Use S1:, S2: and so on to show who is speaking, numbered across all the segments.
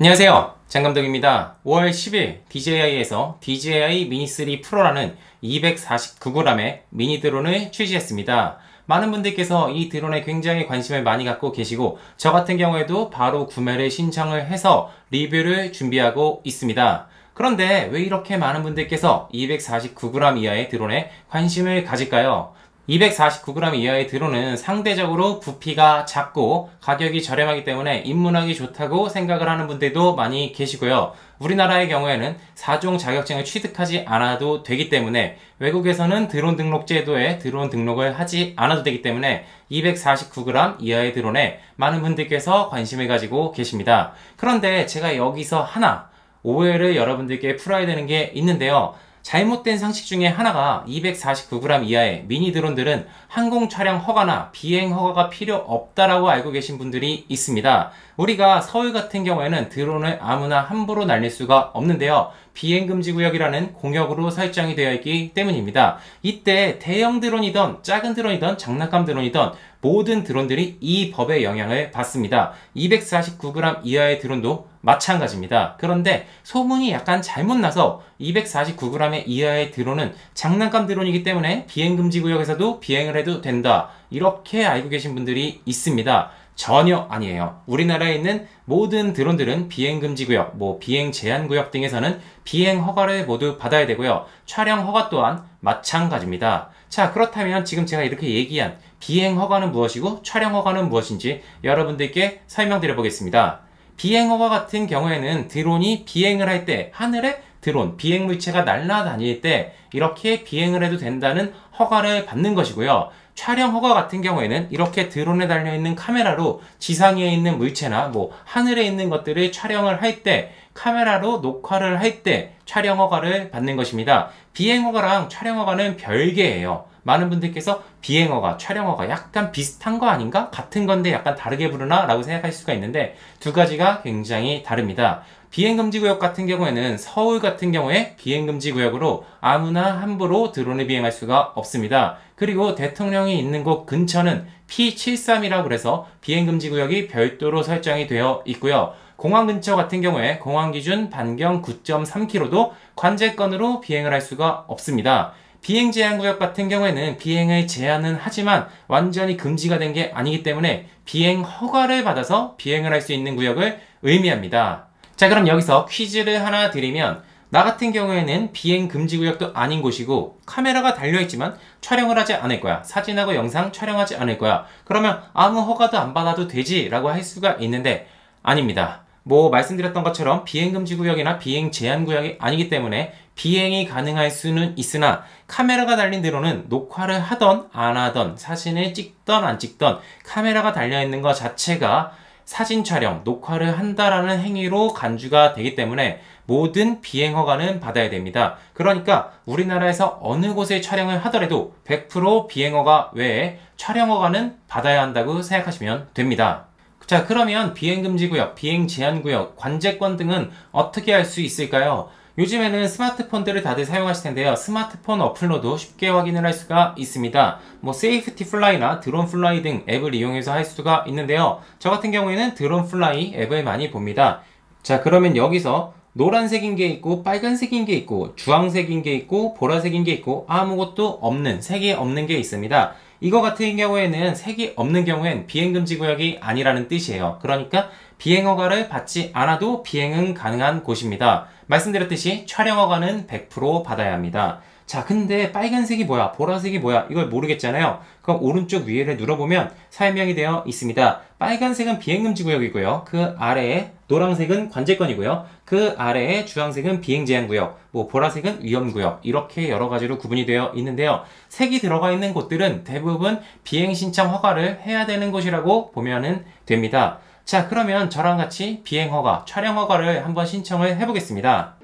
S1: 안녕하세요, 장감독입니다. 5월 10일 DJI에서 DJI 미니 3 프로라는 249g의 미니 드론을 출시했습니다. 많은 분들께서 이 드론에 굉장히 관심을 많이 갖고 계시고 저 같은 경우에도 바로 구매를 신청을 해서 리뷰를 준비하고 있습니다. 그런데 왜 이렇게 많은 분들께서 249g 이하의 드론에 관심을 가질까요? 249g 이하의 드론은 상대적으로 부피가 작고 가격이 저렴하기 때문에 입문하기 좋다고 생각을 하는 분들도 많이 계시고요. 우리나라의 경우에는 4종 자격증을 취득하지 않아도 되기 때문에 외국에서는 드론 등록 제도에 드론 등록을 하지 않아도 되기 때문에 249g 이하의 드론에 많은 분들께서 관심을 가지고 계십니다. 그런데 제가 여기서 하나 오해를 여러분들께 풀어야 되는 게 있는데요. 잘못된 상식 중에 하나가 249g 이하의 미니 드론들은 항공 촬영 허가나 비행 허가가 필요 없다라고 알고 계신 분들이 있습니다. 우리가 서울 같은 경우에는 드론을 아무나 함부로 날릴 수가 없는데요. 비행금지구역이라는 공역으로 설정이 되어 있기 때문입니다. 이때 대형 드론이든 작은 드론이든 장난감 드론이든 모든 드론들이 이 법의 영향을 받습니다. 249g 이하의 드론도 마찬가지입니다. 그런데 소문이 약간 잘못 나서 249g 이하의 드론은 장난감 드론이기 때문에 비행금지구역에서도 비행을 해도 된다, 이렇게 알고 계신 분들이 있습니다. 전혀 아니에요. 우리나라에 있는 모든 드론들은 비행금지구역, 비행제한구역 등에서는 비행 허가를 모두 받아야 되고요. 촬영 허가 또한 마찬가지입니다. 자, 그렇다면 지금 제가 이렇게 얘기한 비행 허가는 무엇이고 촬영 허가는 무엇인지 여러분들께 설명드려 보겠습니다. 비행 허가 같은 경우에는 드론이 비행을 할 때 하늘에 드론, 비행 물체가 날아다닐 때 이렇게 비행을 해도 된다는 허가를 받는 것이고요. 촬영 허가 같은 경우에는 이렇게 드론에 달려있는 카메라로 지상 위에 있는 물체나 하늘에 있는 것들을 촬영을 할 때, 카메라로 녹화를 할 때 촬영 허가를 받는 것입니다. 비행 허가랑 촬영 허가는 별개예요. 많은 분들께서 비행 허가, 촬영 허가 약간 비슷한 거 아닌가? 같은 건데 약간 다르게 부르나? 라고 생각할 수가 있는데 두 가지가 굉장히 다릅니다. 비행금지구역 같은 경우에는 서울 같은 경우에 비행금지구역으로 아무나 함부로 드론을 비행할 수가 없습니다. 그리고 대통령이 있는 곳 근처는 P73이라고 그래서 비행금지구역이 별도로 설정이 되어 있고요. 공항 근처 같은 경우에 공항 기준 반경 9.3km도 관제권으로 비행을 할 수가 없습니다. 비행 제한구역 같은 경우에는 비행을 제한은 하지만 완전히 금지가 된 게 아니기 때문에 비행 허가를 받아서 비행을 할 수 있는 구역을 의미합니다. 자, 그럼 여기서 퀴즈를 하나 드리면, 나 같은 경우에는 비행 금지구역도 아닌 곳이고 카메라가 달려있지만 촬영을 하지 않을 거야, 사진하고 영상 촬영하지 않을 거야, 그러면 아무 허가도 안 받아도 되지 라고 할 수가 있는데 아닙니다. 말씀드렸던 것처럼 비행금지구역이나 비행제한구역이 아니기 때문에 비행이 가능할 수는 있으나 카메라가 달린 드론은 녹화를 하던 안 하던, 사진을 찍던 안 찍던 카메라가 달려있는 것 자체가 사진 촬영, 녹화를 한다라는 행위로 간주가 되기 때문에 모든 비행 허가는 받아야 됩니다. 그러니까 우리나라에서 어느 곳에 촬영을 하더라도 100% 비행 허가 외에 촬영 허가는 받아야 한다고 생각하시면 됩니다. 자, 그러면 비행금지구역, 비행제한구역, 관제권 등은 어떻게 할 수 있을까요? 요즘에는 스마트폰들을 다들 사용하실 텐데요. 스마트폰 어플로도 쉽게 확인을 할 수가 있습니다. 세이프티 플라이나 드론 플라이 등 앱을 이용해서 할 수가 있는데요. 저 같은 경우에는 드론 플라이 앱을 많이 봅니다. 자, 그러면 여기서 노란색인 게 있고 빨간색인 게 있고 주황색인 게 있고 보라색인 게 있고 아무것도 없는, 색이 없는 게 있습니다. 이거 같은 경우에는 색이 없는 경우엔 비행금지구역이 아니라는 뜻이에요. 그러니까 비행허가를 받지 않아도 비행은 가능한 곳입니다. 말씀드렸듯이 촬영허가는 100% 받아야 합니다. 자, 근데 빨간색이 뭐야, 보라색이 뭐야, 이걸 모르겠잖아요. 그럼 오른쪽 위에를 눌러보면 설명이 되어 있습니다. 빨간색은 비행금지구역이고요. 그 아래에 노란색은 관제권이고요. 그 아래에 주황색은 비행제한구역, 보라색은 위험구역, 이렇게 여러 가지로 구분이 되어 있는데요. 색이 들어가 있는 곳들은 대부분 비행신청 허가를 해야 되는 곳이라고 보면 됩니다. 자, 그러면 저랑 같이 비행허가, 촬영허가를 한번 신청을 해보겠습니다.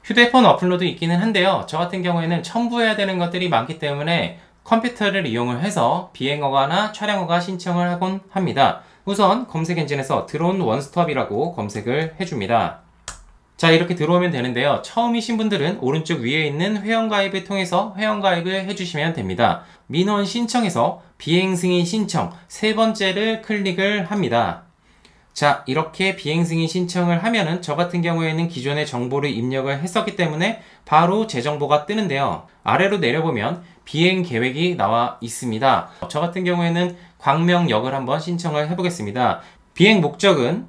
S1: 휴대폰 어플로도 있기는 한데요. 저 같은 경우에는 첨부해야 되는 것들이 많기 때문에 컴퓨터를 이용을 해서 비행허가나 촬영허가 신청을 하곤 합니다. 우선 검색 엔진에서 드론 원스톱이라고 검색을 해줍니다. 자, 이렇게 들어오면 되는데요. 처음이신 분들은 오른쪽 위에 있는 회원가입을 통해서 회원가입을 해주시면 됩니다. 민원 신청에서 비행승인 신청 세 번째를 클릭을 합니다. 자, 이렇게 비행 승인 신청을 하면은 저 같은 경우에는 기존의 정보를 입력을 했었기 때문에 바로 제 정보가 뜨는데요. 아래로 내려보면 비행 계획이 나와 있습니다. 저 같은 경우에는 광명역을 한번 신청을 해보겠습니다. 비행 목적은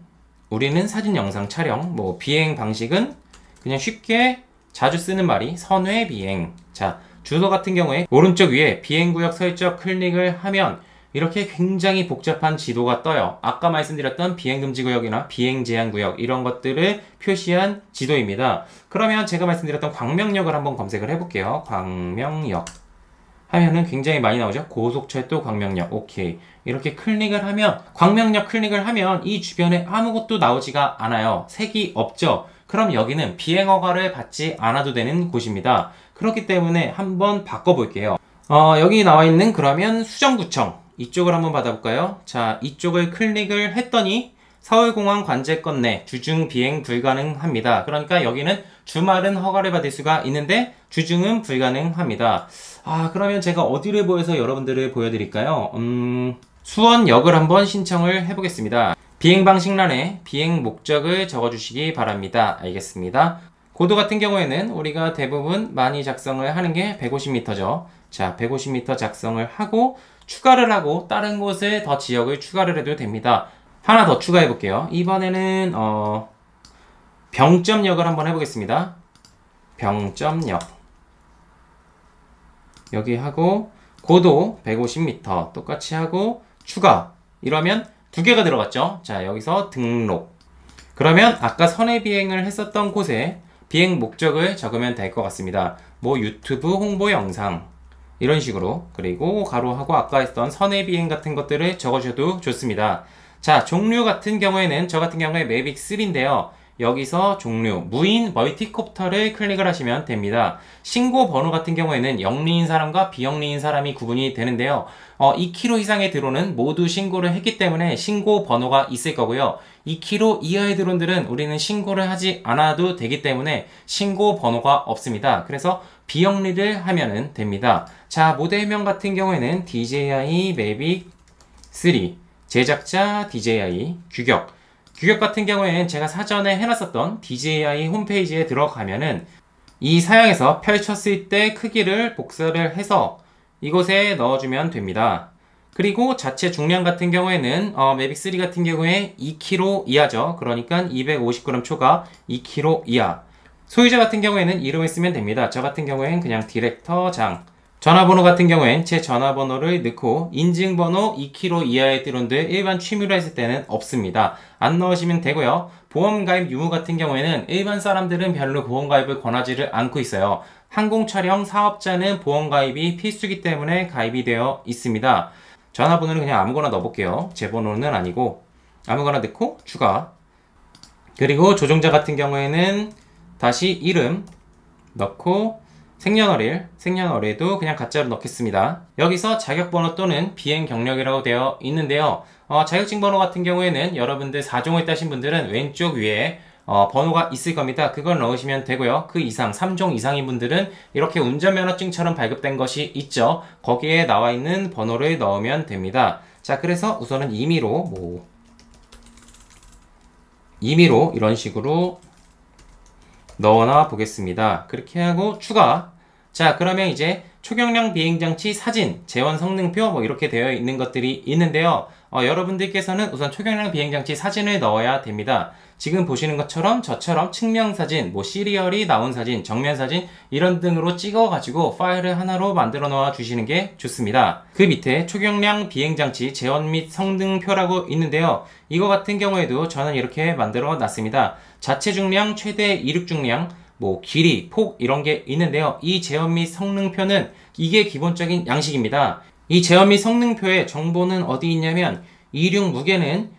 S1: 우리는 사진 영상 촬영, 비행 방식은 그냥 쉽게 자주 쓰는 말이 선외 비행. 자, 주소 같은 경우에 오른쪽 위에 비행구역 설정 클릭을 하면 이렇게 굉장히 복잡한 지도가 떠요. 아까 말씀드렸던 비행금지구역이나 비행제한구역 이런 것들을 표시한 지도입니다. 그러면 제가 말씀드렸던 광명역을 한번 검색을 해볼게요. 광명역 하면은 굉장히 많이 나오죠. 고속철도 광명역. 오케이. 이렇게 클릭을 하면 광명역 클릭을 하면 이 주변에 아무것도 나오지가 않아요. 색이 없죠. 그럼 여기는 비행허가를 받지 않아도 되는 곳입니다. 그렇기 때문에 한번 바꿔볼게요. 여기 나와 있는 그러면 수정구청 이쪽을 한번 받아볼까요? 자, 이쪽을 클릭을 했더니 서울공항 관제권 내 주중 비행 불가능합니다. 그러니까 여기는 주말은 허가를 받을 수가 있는데 주중은 불가능합니다. 그러면 제가 어디를 보여서 여러분들을 보여드릴까요? 수원역을 한번 신청을 해보겠습니다. 비행 방식란에 비행 목적을 적어주시기 바랍니다. 알겠습니다. 고도 같은 경우에는 우리가 대부분 많이 작성을 하는 게 150m죠. 자, 150m 작성을 하고 추가를 하고 다른 곳에 더 지역을 추가를 해도 됩니다. 하나 더 추가해 볼게요. 이번에는 병점역을 한번 해보겠습니다. 병점역 여기 하고 고도 150m 똑같이 하고 추가 이러면 두 개가 들어갔죠. 자, 여기서 등록 그러면 아까 선의 비행을 했었던 곳에 비행 목적을 적으면 될 것 같습니다. 유튜브 홍보 영상 이런 식으로 그리고 가로하고 아까 했던 선의 비행 같은 것들을 적어주셔도 좋습니다. 자, 종류 같은 경우에는 저 같은 경우에 매빅 3인데요. 여기서 종류 무인 멀티콥터를 클릭을 하시면 됩니다. 신고 번호 같은 경우에는 영리인 사람과 비영리인 사람이 구분이 되는데요. 2km 이상의 드론은 모두 신고를 했기 때문에 신고 번호가 있을 거고요. 2km 이하의 드론들은 우리는 신고를 하지 않아도 되기 때문에 신고 번호가 없습니다. 그래서 비영리를 하면 됩니다. 자, 모델명 같은 경우에는 DJI 매빅 3 제작자 DJI 규격 같은 경우에는 제가 사전에 해놨었던 DJI 홈페이지에 들어가면은 이 사양에서 펼쳤을 때 크기를 복사를 해서 이곳에 넣어주면 됩니다. 그리고 자체 중량 같은 경우에는 매빅3 같은 경우에 2kg 이하죠. 그러니까 250g 초과 2kg 이하. 소유자 같은 경우에는 이름을 쓰면 됩니다. 저 같은 경우에는 그냥 디렉터장. 전화번호 같은 경우엔 제 전화번호를 넣고 인증번호 2kg 이하의 드론들 일반 취미로 했을 때는 없습니다. 안 넣으시면 되고요. 보험가입 유무 같은 경우에는 일반 사람들은 별로 보험가입을 권하지를 않고 있어요. 항공촬영 사업자는 보험가입이 필수기 때문에 가입이 되어 있습니다. 전화번호는 그냥 아무거나 넣어볼게요. 제 번호는 아니고 아무거나 넣고 추가. 그리고 조종자 같은 경우에는 다시 이름 넣고 생년월일도 그냥 가짜로 넣겠습니다. 여기서 자격번호 또는 비행 경력이라고 되어 있는데요. 자격증 번호 같은 경우에는 여러분들 4종을 따신 분들은 왼쪽 위에 번호가 있을 겁니다. 그걸 넣으시면 되고요. 그 이상 3종 이상인 분들은 이렇게 운전면허증처럼 발급된 것이 있죠. 거기에 나와 있는 번호를 넣으면 됩니다. 자, 그래서 우선은 임의로 이런 식으로 넣어놔 보겠습니다. 그렇게 하고 추가. 자, 그러면 이제 초경량 비행장치 사진, 재원 성능표 이렇게 되어 있는 것들이 있는데요. 여러분들께서는 우선 초경량 비행장치 사진을 넣어야 됩니다. 지금 보시는 것처럼 저처럼 측면사진, 시리얼이 나온 사진, 정면사진 이런 등으로 찍어가지고 파일을 하나로 만들어 놓아 주시는 게 좋습니다. 그 밑에 초경량 비행장치 재원 및 성능표라고 있는데요. 이거 같은 경우에도 저는 이렇게 만들어 놨습니다. 자체 중량, 최대 이륙 중량, 길이, 폭 이런 게 있는데요. 이 제원 및 성능표는 이게 기본적인 양식입니다. 이 제원 및 성능표의 정보는 어디 있냐면 이륙 무게는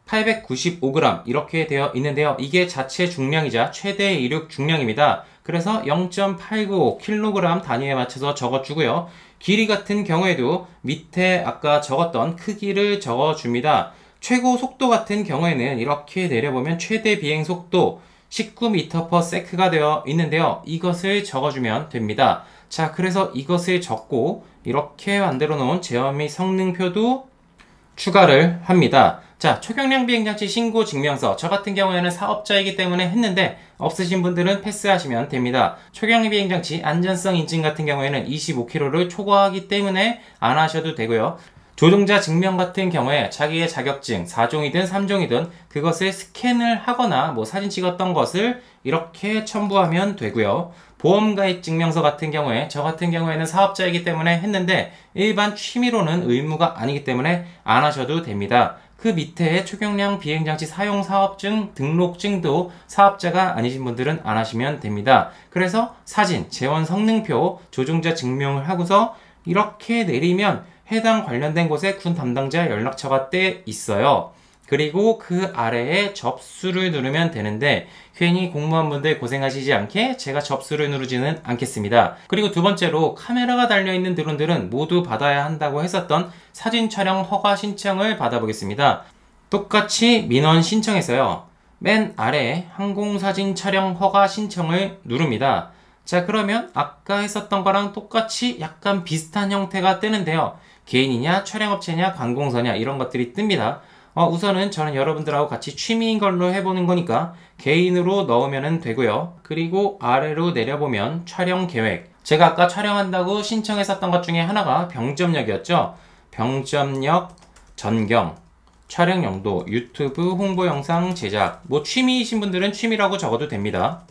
S1: 895g 이렇게 되어 있는데요. 이게 자체 중량이자 최대 이륙 중량입니다. 그래서 0.895kg 단위에 맞춰서 적어주고요. 길이 같은 경우에도 밑에 아까 적었던 크기를 적어줍니다. 최고 속도 같은 경우에는 이렇게 내려보면 최대 비행 속도 19m/s가 되어 있는데요. 이것을 적어주면 됩니다. 자, 그래서 이것을 적고 이렇게 만들어 놓은 제어 및 성능표도 추가를 합니다. 자, 초경량 비행장치 신고 증명서. 저 같은 경우에는 사업자이기 때문에 했는데 없으신 분들은 패스하시면 됩니다. 초경량 비행장치 안전성 인증 같은 경우에는 25km를 초과하기 때문에 안 하셔도 되고요. 조종자 증명 같은 경우에 자기의 자격증 4종이든 3종이든 그것을 스캔을 하거나 뭐 사진 찍었던 것을 이렇게 첨부하면 되고요. 보험가입 증명서 같은 경우에 저 같은 경우에는 사업자이기 때문에 했는데 일반 취미로는 의무가 아니기 때문에 안 하셔도 됩니다. 그 밑에 초경량 비행장치 사용 사업증 등록증도 사업자가 아니신 분들은 안 하시면 됩니다. 그래서 사진, 재원 성능표, 조종자 증명을 하고서 이렇게 내리면 해당 관련된 곳에 군 담당자 연락처가 떼 있어요. 그리고 그 아래에 접수를 누르면 되는데 괜히 공무원분들 고생하시지 않게 제가 접수를 누르지는 않겠습니다. 그리고 두 번째로 카메라가 달려있는 드론들은 모두 받아야 한다고 했었던 사진 촬영 허가 신청을 받아보겠습니다. 똑같이 민원 신청에서요. 맨 아래에 항공사진 촬영 허가 신청을 누릅니다. 자, 그러면 아까 했었던 거랑 똑같이 약간 비슷한 형태가 뜨는데요. 개인이냐, 촬영업체냐, 관공서냐 이런 것들이 뜹니다. 우선은 저는 여러분들하고 같이 취미인 걸로 해보는 거니까 개인으로 넣으면 되고요. 그리고 아래로 내려보면 촬영 계획. 제가 아까 촬영한다고 신청했었던 것 중에 하나가 병점력이었죠. 병점력, 전경, 촬영 용도, 유튜브 홍보 영상 제작. 뭐 취미이신 분들은 취미라고 적어도 됩니다.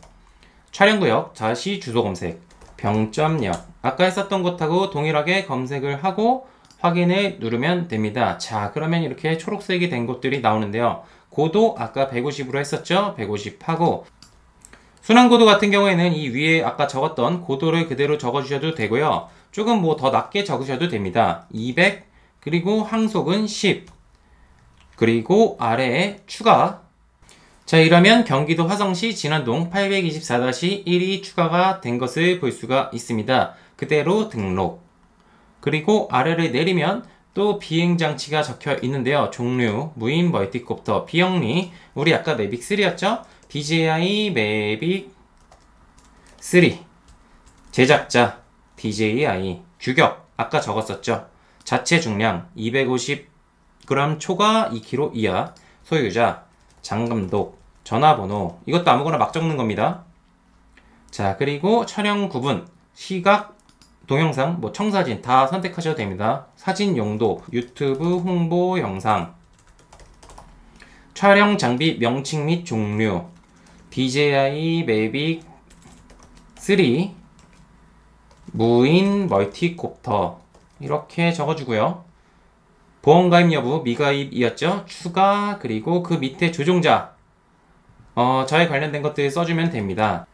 S1: 촬영구역, 다시 주소 검색, 병점력. 아까 했었던 것하고 동일하게 검색을 하고 확인을 누르면 됩니다. 자, 그러면 이렇게 초록색이 된 곳들이 나오는데요. 고도 아까 150으로 했었죠? 150 하고 순환고도 같은 경우에는 이 위에 아까 적었던 고도를 그대로 적어주셔도 되고요. 조금 뭐 더 낮게 적으셔도 됩니다. 200 그리고 항속은 10 그리고 아래에 추가. 자, 이러면 경기도 화성시 진안동 824-1이 추가가 된 것을 볼 수가 있습니다. 그대로 등록. 그리고 아래를 내리면 또 비행장치가 적혀 있는데요. 종류, 무인 멀티콥터, 비영리, 우리 아까 매빅 3였죠? DJI 매빅 3. 제작자, DJI. 규격, 아까 적었었죠? 자체 중량, 250g 초과 2kg 이하. 소유자, 장감독, 전화번호. 이것도 아무거나 막 적는 겁니다. 자, 그리고 촬영 구분, 시각, 동영상, 뭐 청사진 다 선택하셔도 됩니다. 사진 용도, 유튜브 홍보 영상, 촬영 장비 명칭 및 종류, DJI 매빅 3, 무인 멀티콥터 이렇게 적어주고요. 보험가입 여부, 미가입이었죠? 추가, 그리고 그 밑에 조종자, 저에 관련된 것들 써주면 됩니다.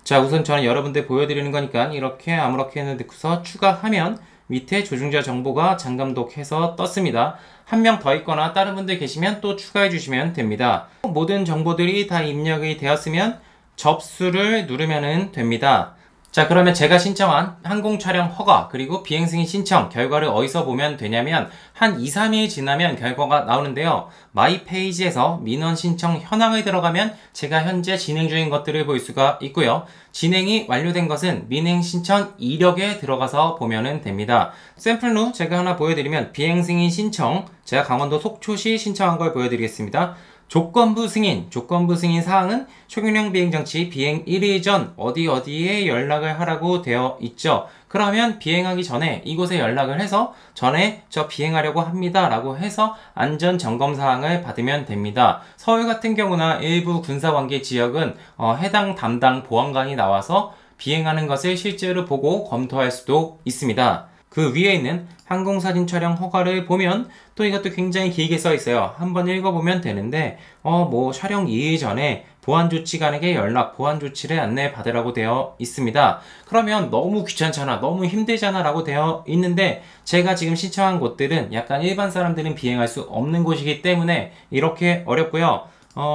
S1: 자, 우선 저는 여러분들 보여드리는 거니까 이렇게 아무렇게 넣고서 추가하면 밑에 조종자 정보가 장감독해서 떴습니다. 한 명 더 있거나 다른 분들 계시면 또 추가해 주시면 됩니다. 모든 정보들이 다 입력이 되었으면 접수를 누르면 됩니다. 자, 그러면 제가 신청한 항공 촬영 허가 그리고 비행 승인 신청 결과를 어디서 보면 되냐면 한 2, 3일 지나면 결과가 나오는데요. 마이 페이지에서 민원 신청 현황을 들어가면 제가 현재 진행 중인 것들을 볼 수가 있고요. 진행이 완료된 것은 민행 신청 이력에 들어가서 보면 됩니다. 샘플로 제가 하나 보여드리면 비행 승인 신청, 제가 강원도 속초시 신청한 걸 보여드리겠습니다. 조건부 승인 사항은 초경량 비행장치 비행 1일 전 어디에 연락을 하라고 되어 있죠. 그러면 비행하기 전에 이곳에 연락을 해서 전에 저 비행하려고 합니다 라고 해서 안전점검 사항을 받으면 됩니다. 서울 같은 경우나 일부 군사관계 지역은 해당 담당 보안관이 나와서 비행하는 것을 실제로 보고 검토할 수도 있습니다. 그 위에 있는 항공사진 촬영 허가를 보면 또 이것도 굉장히 길게 써 있어요. 한번 읽어보면 되는데 뭐 촬영 2일 전에 보안조치관에게 연락, 보안조치를 안내 받으라고 되어 있습니다. 그러면 너무 귀찮잖아, 너무 힘들잖아 라고 되어 있는데 제가 지금 신청한 곳들은 약간 일반 사람들은 비행할 수 없는 곳이기 때문에 이렇게 어렵고요.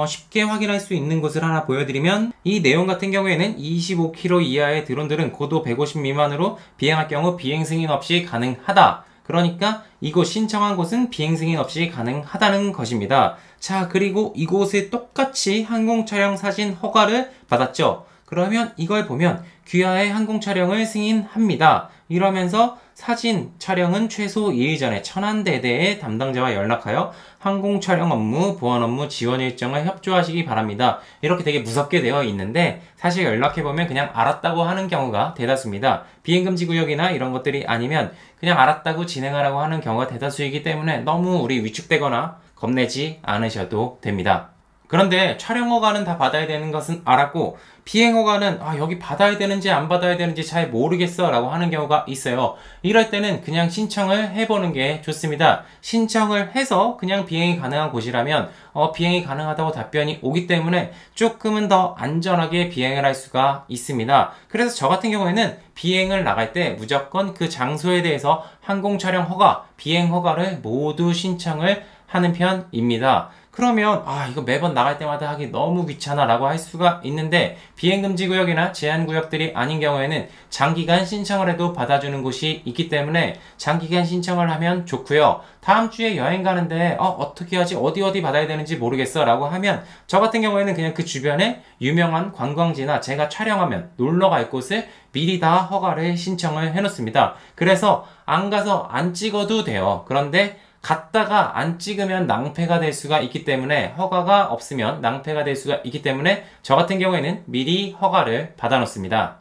S1: 쉽게 확인할 수 있는 곳을 하나 보여드리면 이 내용 같은 경우에는 25km 이하의 드론들은 고도 150 미만으로 비행할 경우 비행 승인 없이 가능하다. 그러니까 이곳 신청한 곳은 비행 승인 없이 가능하다는 것입니다. 자, 그리고 이곳에 똑같이 항공 촬영 사진 허가를 받았죠. 그러면 이걸 보면 귀하의 항공 촬영을 승인합니다. 이러면서 사진 촬영은 최소 2일 전에 천안대대의 담당자와 연락하여 항공 촬영 업무, 보안 업무 지원 일정을 협조하시기 바랍니다. 이렇게 되게 무섭게 되어 있는데 사실 연락해보면 그냥 알았다고 하는 경우가 대다수입니다. 비행금지 구역이나 이런 것들이 아니면 그냥 알았다고 진행하라고 하는 경우가 대다수이기 때문에 너무 우리 위축되거나 겁내지 않으셔도 됩니다. 그런데 촬영 허가는 다 받아야 되는 것은 알았고 비행 허가는 여기 받아야 되는지 안 받아야 되는지 잘 모르겠어 라고 하는 경우가 있어요. 이럴 때는 그냥 신청을 해보는 게 좋습니다. 신청을 해서 그냥 비행이 가능한 곳이라면 비행이 가능하다고 답변이 오기 때문에 조금은 더 안전하게 비행을 할 수가 있습니다. 그래서 저 같은 경우에는 비행을 나갈 때 무조건 그 장소에 대해서 항공 촬영 허가, 비행 허가를 모두 신청을 하는 편입니다. 그러면 이거 매번 나갈 때마다 하기 너무 귀찮아 라고 할 수가 있는데 비행금지구역이나 제한구역들이 아닌 경우에는 장기간 신청을 해도 받아주는 곳이 있기 때문에 장기간 신청을 하면 좋고요. 다음 주에 여행 가는데 어떻게 하지? 어디 받아야 되는지 모르겠어 라고 하면 저 같은 경우에는 그냥 그 주변에 유명한 관광지나 제가 촬영하면 놀러 갈 곳을 미리 다 허가를 신청을 해놓습니다. 그래서 안 가서 안 찍어도 돼요. 그런데 갔다가 안 찍으면 낭패가 될 수가 있기 때문에 허가가 없으면 낭패가 될 수가 있기 때문에 저 같은 경우에는 미리 허가를 받아 놓습니다.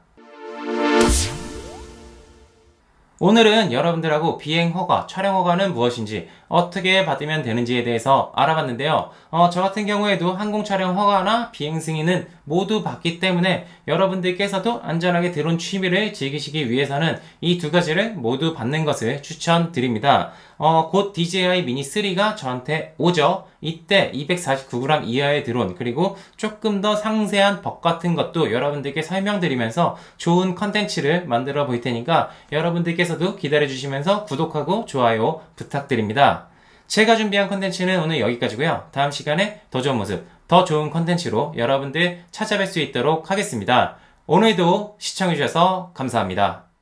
S1: 오늘은 여러분들하고 비행 허가, 촬영 허가는 무엇인지 어떻게 받으면 되는지에 대해서 알아봤는데요. 저 같은 경우에도 항공 촬영 허가나 비행 승인은 모두 받기 때문에 여러분들께서도 안전하게 드론 취미를 즐기시기 위해서는 이 두 가지를 모두 받는 것을 추천드립니다. 곧 DJI 미니 3가 저한테 오죠. 이때 249g 이하의 드론 그리고 조금 더 상세한 법 같은 것도 여러분들께 설명드리면서 좋은 컨텐츠를 만들어 볼 테니까 여러분들께서도 기다려주시면서 구독하고 좋아요 부탁드립니다. 제가 준비한 컨텐츠는 오늘 여기까지고요. 다음 시간에 더 좋은 모습, 더 좋은 컨텐츠로 여러분들 찾아뵐 수 있도록 하겠습니다. 오늘도 시청해주셔서 감사합니다.